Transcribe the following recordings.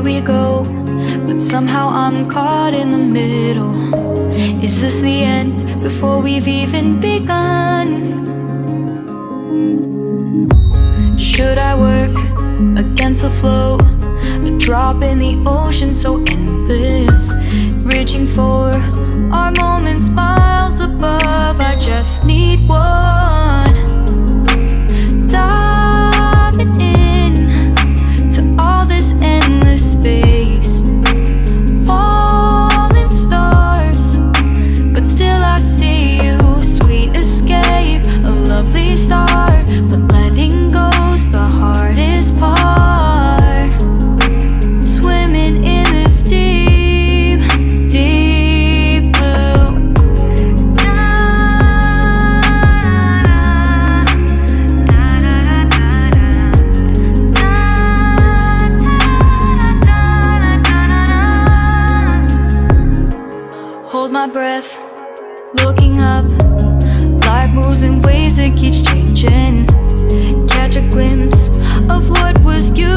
we go, but somehow I'm caught in the middle. Is this the end before we've even begun? Should I work against the flow? A drop in the ocean so endless, reaching for our moments miles above. I just need one. Diving in to all this endless space, falling stars, but still I see you. Sweet escape, a lovely start, but letting go's the hardest part. Swimming in this deep, deep blue. Hold my breath, looking up. Life moves in ways that keeps changing. Catch a glimpse of what was you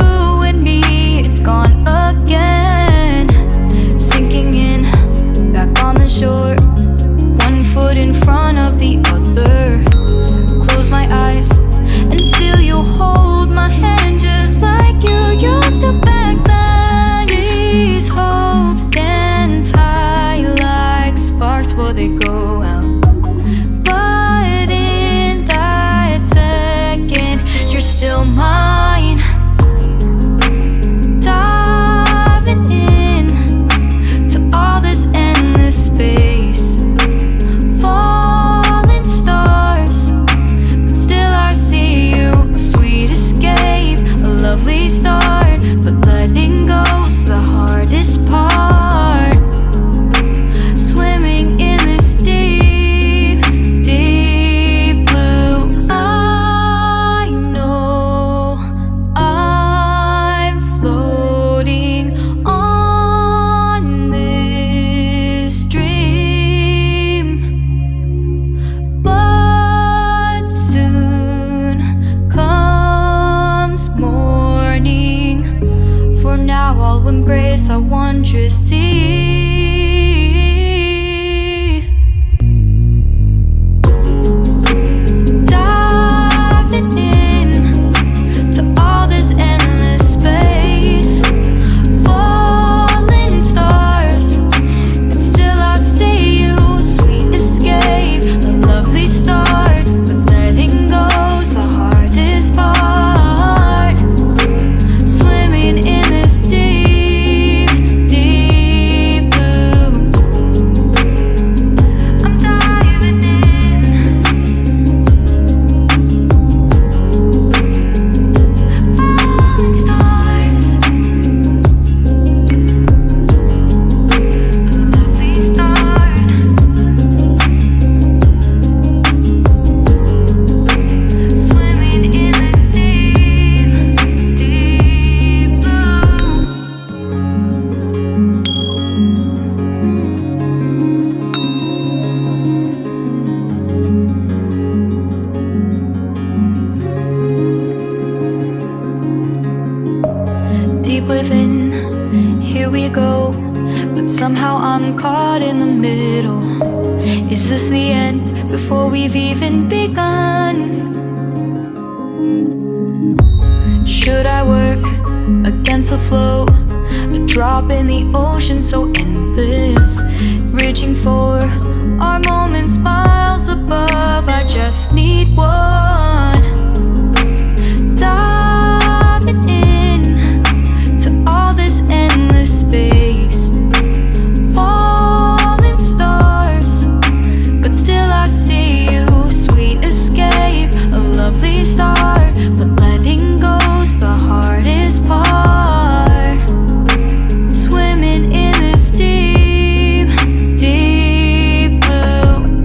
and me. It's gone again. Sinking in, back on the shore. One foot in front of the other. Close my eyes and feel you hold my hand just like you used to back then. These hopes dance high like sparks before they go out. But in that second, you're still mine. Diving in to all this endless space, falling stars, but still I see you. A sweet escape, a lovely start, but letting go's the hardest part. Swimming in this deep, deep blue. I know I'm floating on this dream, but soon comes morning. For now I'll embrace our wondrous sea. Diving in to all this endless space, falling stars, but still I see you. Sweet escape, a lovely start, but letting go's the hardest part. Swimming in this deep, deep blue. I'm diving in. Falling stars, a lovely start. Swimming in this deep, deep blue. Deep within, here we go, but somehow I'm caught in the middle. Is this the end before we've even begun? Should I work against the flow? A drop in the ocean so endless, reaching for our moments miles above. I just need one. Diving in to all this endless space, falling stars, but still I see you. Sweet escape, a lovely start, but letting go's the hardest part. Swimming in this deep, deep blue.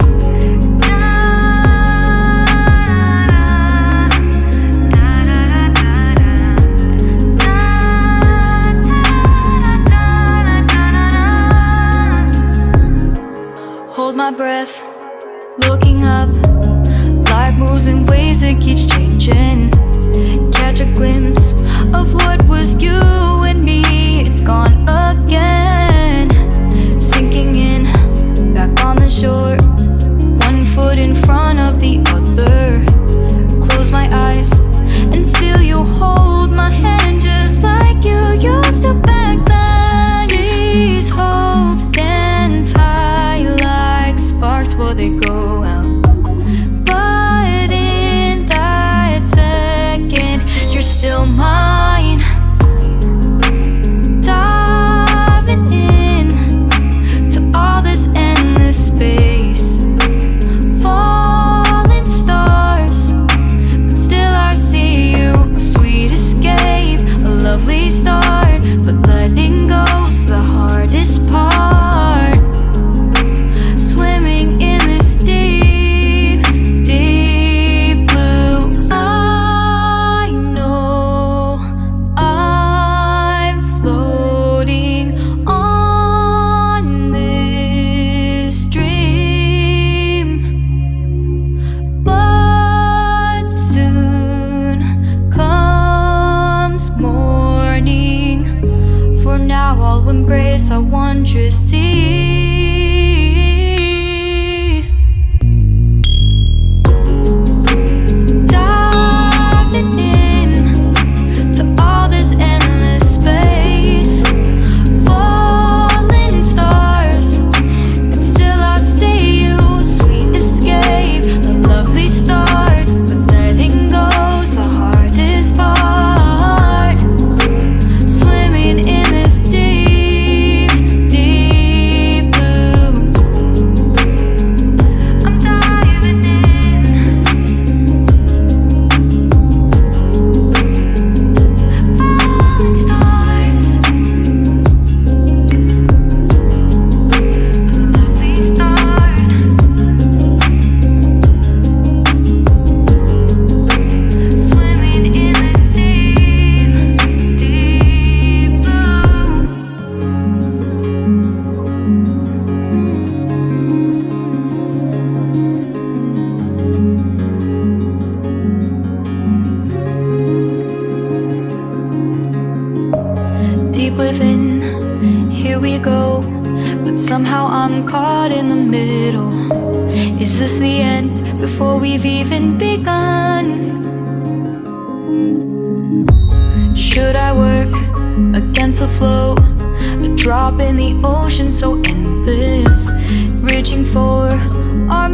now I'll embrace our wondrous sea. Diving in to all this endless space, falling stars, but still I see you. Sweet escape, a lovely start, but letting go's the hardest part. Swimming in this deep, deep blue. I'm diving in. Falling stars, a lovely start. Swimming in this deep, deep blue. Deep within, here we go, but somehow I'm caught in the middle. Is this the end before we've even begun? Should I work against the flow? A drop in the ocean so endless, reaching for our